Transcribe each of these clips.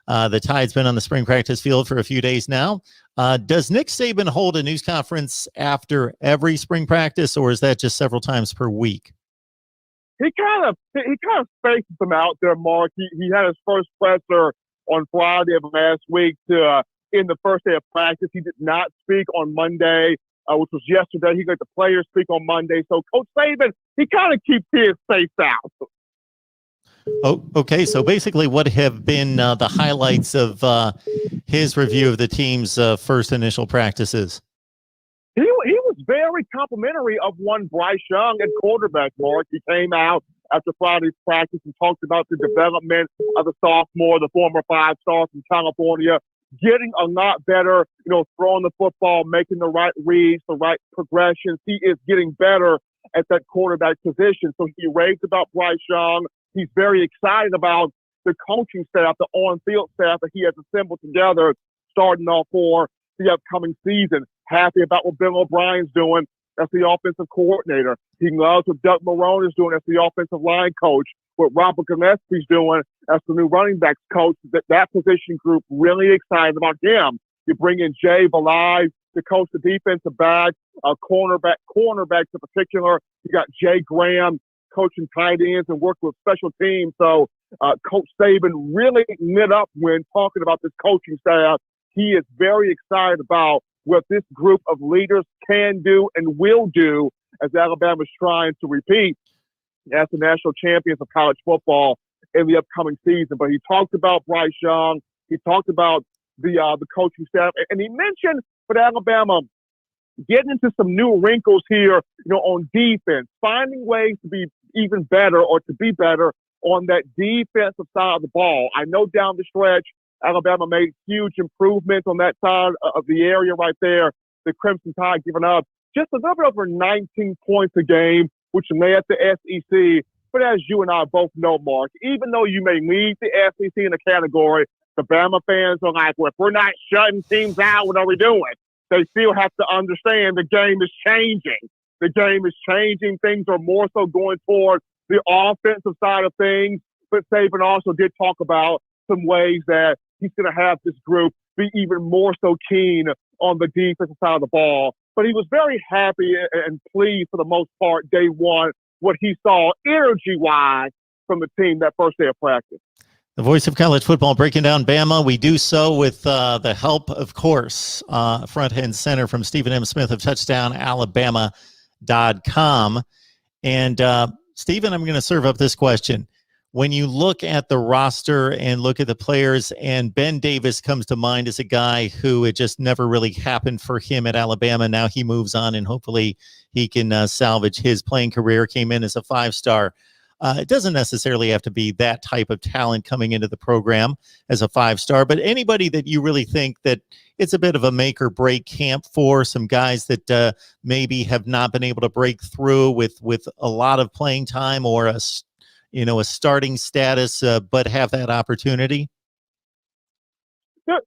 The Tide's been on the spring practice field for a few days now. Does Nick Saban hold a news conference after every spring practice, or is that just several times per week? He kind of spaces them out there, Mark. He had his first presser on Friday of last week in the first day of practice. He did not speak on Monday, which was yesterday. He let the players speak on Monday. So Coach Saban, he kind of keeps his spaced out. Oh, okay. So basically, what have been the highlights of his review of the team's first initial practices? He was very complimentary of one Bryce Young at quarterback, Mark. He came out after Friday's practice and talked about the development of the sophomore, the former five-star from California, getting a lot better, throwing the football, making the right reads, the right progressions. He is getting better at that quarterback position. So he raved about Bryce Young. He's very excited about the coaching staff, the on-field staff that he has assembled together, starting off for the upcoming season. Happy about what Bill O'Brien's doing as the offensive coordinator. He loves what Doug Marrone is doing as the offensive line coach, what Robert Gillespie's doing as the new running backs coach. That position group really excited about him. You bring in Jay Valai to coach the defensive back, cornerbacks in particular. You got Jay Graham coaching tight ends and working with special teams. So Coach Saban really lit up when talking about this coaching staff. He is very excited about what this group of leaders can do and will do as Alabama is trying to repeat as the national champions of college football in the upcoming season. But he talked about Bryce Young. He talked about the coaching staff. And he mentioned for Alabama getting into some new wrinkles here, on defense, finding ways to be even better or to be better on that defensive side of the ball. I know down the stretch, Alabama made huge improvements on that side of the area right there. The Crimson Tide giving up just a little bit over 19 points a game, which led the SEC. But as you and I both know, Mark, even though you may lead the SEC in the category, the Bama fans are like, well, if we're not shutting teams out, what are we doing? They still have to understand the game is changing. The game is changing. Things are more so going toward the offensive side of things. But Saban also did talk about some ways that he's going to have this group be even more so keen on the defensive side of the ball. But he was very happy and pleased for the most part, day one, what he saw energy-wise from the team that first day of practice. The voice of college football breaking down Bama. We do so with the help, of course, front and center from Stephen M. Smith of TouchdownAlabama.com. And Stephen, I'm going to serve up this question. When you look at the roster and look at the players, and Ben Davis comes to mind as a guy who it just never really happened for him at Alabama. Now he moves on and hopefully he can salvage his playing career. Came in as a five-star. It doesn't necessarily have to be that type of talent coming into the program as a five-star, but anybody that you really think that it's a bit of a make or break camp for, some guys that maybe have not been able to break through with a lot of playing time or a starting status, but have that opportunity? There's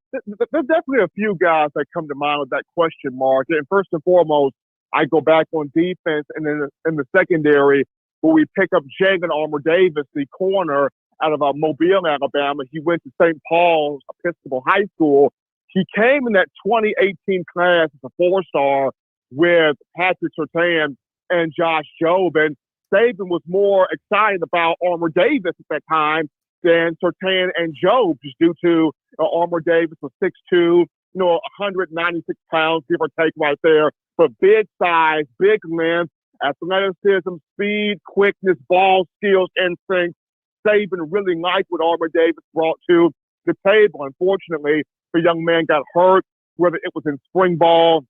definitely a few guys that come to mind with that question mark. And first and foremost, I go back on defense, and then in the secondary, where we pick up Jagan Armour-Davis, the corner out of Mobile, Alabama. He went to St. Paul's Episcopal High School. He came in that 2018 class as a four-star with Patrick Surtain and Josh Jobe. And Saban was more excited about Armour-Davis at that time than Surtain and Jobe, just due to Armour-Davis was 6'2", 196 pounds, give or take right there. But big size, big length, athleticism, speed, quickness, ball skills, instincts. Saban really liked what Armour-Davis brought to the table. Unfortunately, the young man got hurt, whether it was in spring ball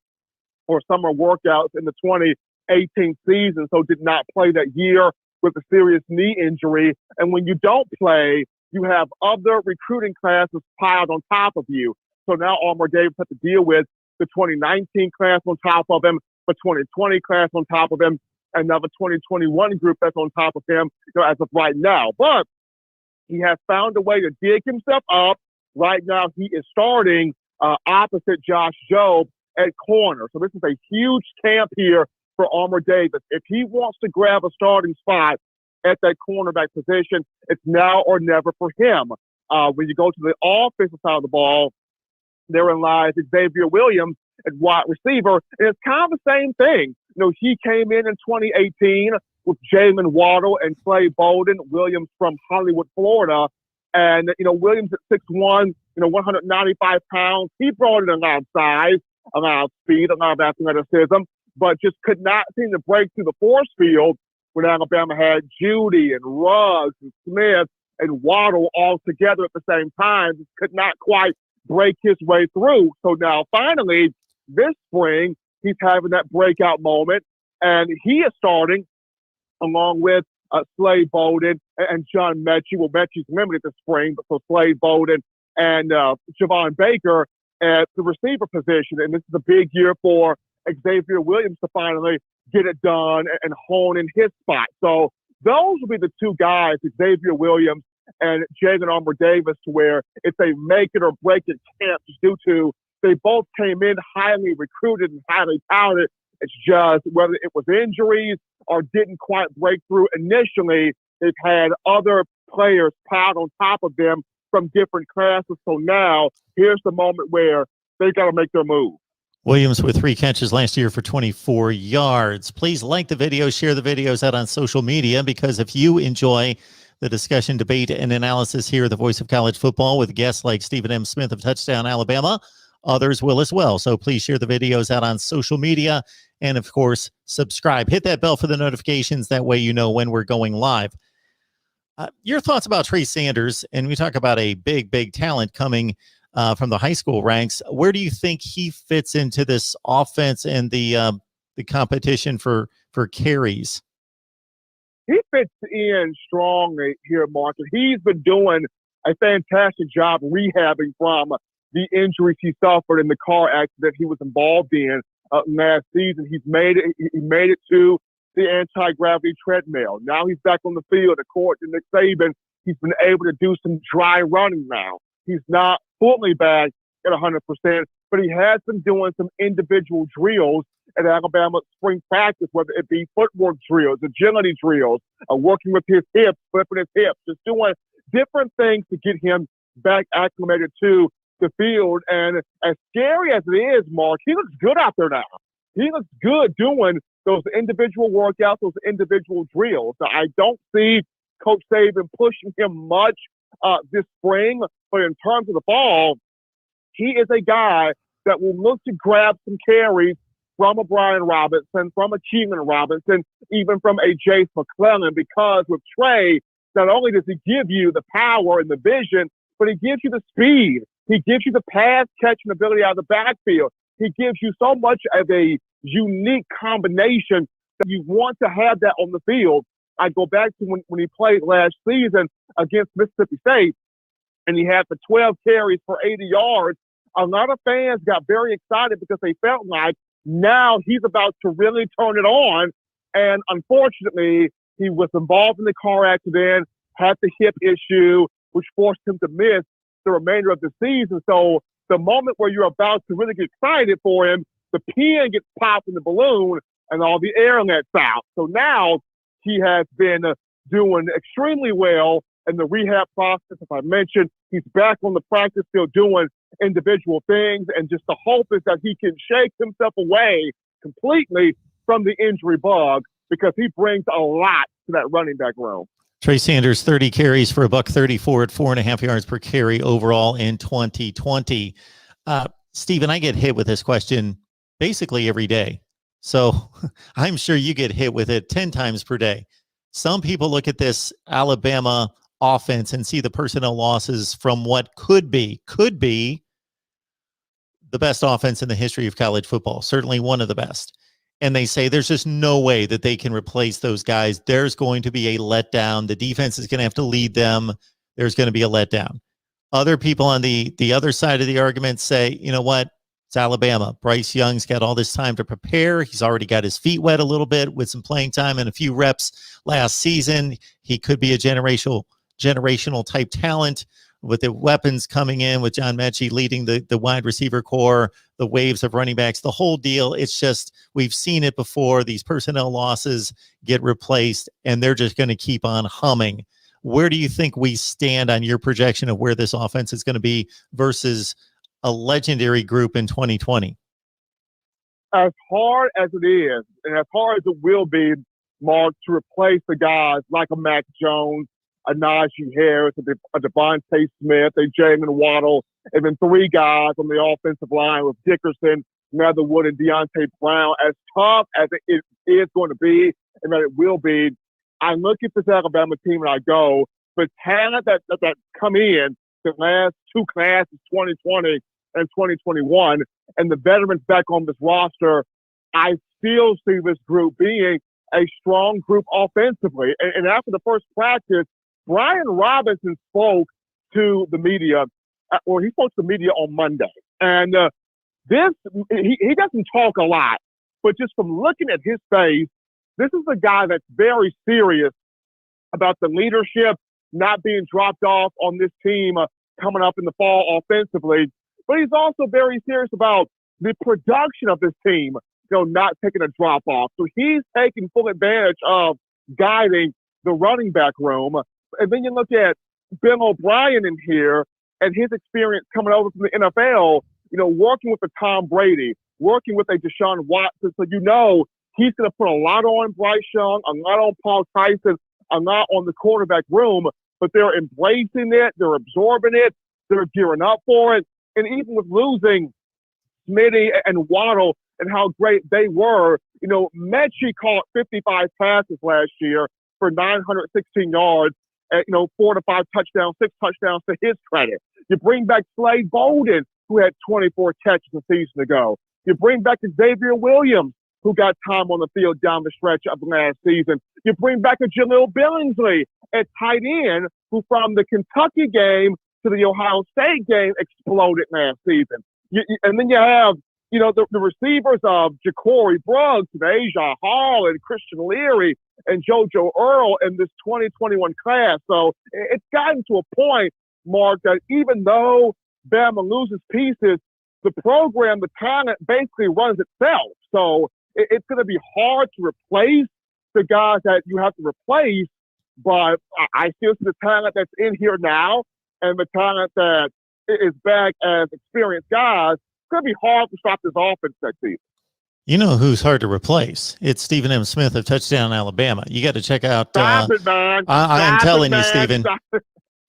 or summer workouts in the 2018 season, so did not play that year with a serious knee injury. And when you don't play, you have other recruiting classes piled on top of you. So now Armour-Davis had to deal with the 2019 class on top of him, the 2020 class on top of him, and now the 2021 group that's on top of him, as of right now. But he has found a way to dig himself up. Right now, he is starting opposite Josh Jobe at corner. So this is a huge camp here for Armour-Davis. If he wants to grab a starting spot at that cornerback position, it's now or never for him. When you go to the offensive side of the ball, therein lies Xavier Williams at wide receiver. And it's kind of the same thing. He came in 2018 with Jalen Waddle and Clay Bolden, Williams from Hollywood, Florida. And, Williams at 6'1", 195 pounds. He brought in a lot of size, a lot of speed, a lot of athleticism, but just could not seem to break through the force field when Alabama had Judy and Ruggs and Smith and Waddle all together at the same time. Just could not quite break his way through. So now finally, this spring, he's having that breakout moment, and he is starting along with Slade Bolden and John Mechie. Well, Mechie's limited this spring, but so Slade Bolden and Javon Baker at the receiver position. And this is a big year for Xavier Williams to finally get it done and hone in his spot. So those will be the two guys, Xavier Williams and Jalen Armour-Davis, to where it's a make it or break it camp just due to they both came in highly recruited and highly talented. It's just whether it was injuries or didn't quite break through initially, they've had other players piled on top of them from different classes. So now here's the moment where they got to make their move. Williams with 3 catches last year for 24 yards. Please like the video, share the videos out on social media, because if you enjoy the discussion, debate, and analysis here at the Voice of College Football with guests like Stephen M. Smith of Touchdown Alabama, others will as well. So please share the videos out on social media. And, of course, subscribe. Hit that bell for the notifications. That way you know when we're going live. Your thoughts about Trey Sanders, and we talk about a big, big talent coming from the high school ranks. Where do you think he fits into this offense and the competition for carries? He fits in strongly here, Mark. He's been doing a fantastic job rehabbing from the injuries he suffered in the car accident he was involved in last season. He made it to the anti-gravity treadmill. Now he's back on the field. According to Nick Saban, he's been able to do some dry running now. He's not fully back at 100%, but he has been doing some individual drills at Alabama spring practice, whether it be footwork drills, agility drills, working with his hips, flipping his hips, just doing different things to get him back acclimated to the field. And as scary as it is, Mark, he looks good out there now. He looks good doing those individual workouts, those individual drills. I don't see Coach Saban pushing him much this spring, but in terms of the ball, he is a guy that will look to grab some carries from a Brian Robinson, from a Keelan Robinson, even from a Jace McClellan, because with Trey, not only does he give you the power and the vision, but he gives you the speed. He gives you the pass catching ability out of the backfield. He gives you so much of a unique combination that you want to have that on the field. I go back to when he played last season against Mississippi State, and he had the 12 carries for 80 yards. A lot of fans got very excited because they felt like now he's about to really turn it on. And unfortunately, he was involved in the car accident, had the hip issue, which forced him to miss the remainder of the season. So the moment where you're about to really get excited for him, the pin gets popped in the balloon and all the air lets out. So now he has been doing extremely well in the rehab process. As I mentioned, he's back on the practice field doing individual things, and just the hope is that he can shake himself away completely from the injury bug, because he brings a lot to that running back room. Trey Sanders, 30 carries for $134 at 4.5 yards per carry overall in 2020. Stephen, I get hit with this question basically every day. So I'm sure you get hit with it 10 times per day. Some people look at this Alabama offense and see the personnel losses from what could be the best offense in the history of college football, certainly one of the best. And they say there's just no way that they can replace those guys. There's going to be a letdown. The defense is going to have to lead them. There's going to be a letdown. Other people on the other side of the argument say, you know what? It's Alabama. Bryce Young's got all this time to prepare. He's already got his feet wet a little bit with some playing time and a few reps last season. He could be a generational type talent with the weapons coming in, with John Mechie leading the wide receiver core, the waves of running backs, the whole deal. It's just, we've seen it before. These personnel losses get replaced, and they're just going to keep on humming. Where do you think we stand on your projection of where this offense is going to be versus a legendary group in 2020? As hard as it is, and as hard as it will be, Mark, to replace the guys like a Mac Jones, a Najee Harris, a Devontae Smith, a Jalen Waddle, and then three guys on the offensive line with Dickerson, Leatherwood, and Deontay Brown. As tough as it is going to be, and that it will be, I look at this Alabama team and I go, the talent that come in the last two classes, 2020 and 2021, and the veterans back on this roster, I still see this group being a strong group offensively. And after the first practice, Brian Robinson spoke to the media, or he spoke to the media on Monday. And he doesn't talk a lot, but just from looking at his face, this is a guy that's very serious about the leadership not being dropped off on this team coming up in the fall offensively. But he's also very serious about the production of this team, not taking a drop off. So he's taking full advantage of guiding the running back room. And then you look at Bill O'Brien in here and his experience coming over from the NFL, working with a Tom Brady, working with a Deshaun Watson. So he's going to put a lot on Bryce Young, a lot on Paul Tyson, a lot on the quarterback room. But they're embracing it. They're absorbing it. They're gearing up for it. And even with losing Smitty and Waddle and how great they were, Mechie caught 55 passes last year for 916 yards, and, 4 to 5 touchdowns, 6 touchdowns to his credit. You bring back Slade Bolden, who had 24 catches a season ago. You bring back Xavier Williams, who got time on the field down the stretch of last season. You bring back a Jaleel Billingsley at tight end, who from the Kentucky game to the Ohio State game exploded last season. And then you have, the receivers of Ja'Cory Brooks and Asia Hall and Christian Leary and JoJo Earl in this 2021 class. So it's gotten to a point, Mark, that even though Bama loses pieces, the program, the talent basically runs itself. So it's going to be hard to replace the guys that you have to replace, but I still see the talent that's in here now and the talent that is back as experienced guys. It's going to be hard to stop this offense next season. You know who's hard to replace? It's Stephen M. Smith of Touchdown Alabama. You got to check out. Stop it, man. I am telling you, Stephen.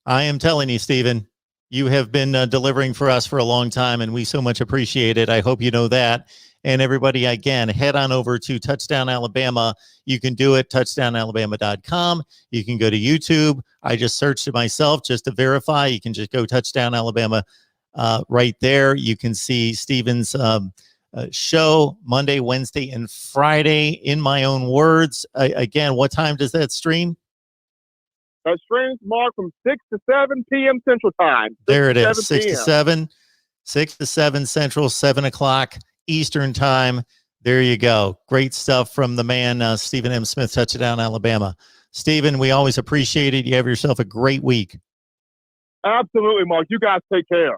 I am telling you, Stephen. You have been delivering for us for a long time, and we so much appreciate it. I hope you know that. And everybody, again, head on over to Touchdown Alabama. You can do it, touchdownalabama.com. You can go to YouTube. I just searched it myself just to verify. You can just go Touchdown Alabama right there. You can see Stephen's show Monday, Wednesday, and Friday. In my own words, again, what time does that stream? That streams, Mark, from 6 to 7 p.m. Central Time. There it is, 6 to 7. 6 to 7 Central, 7 o'clock Eastern Time. There you go. Great stuff from the man, Stephen M. Smith, Touchdown Alabama. Stephen, we always appreciate it. You have yourself a great week. Absolutely, Mark. You guys take care.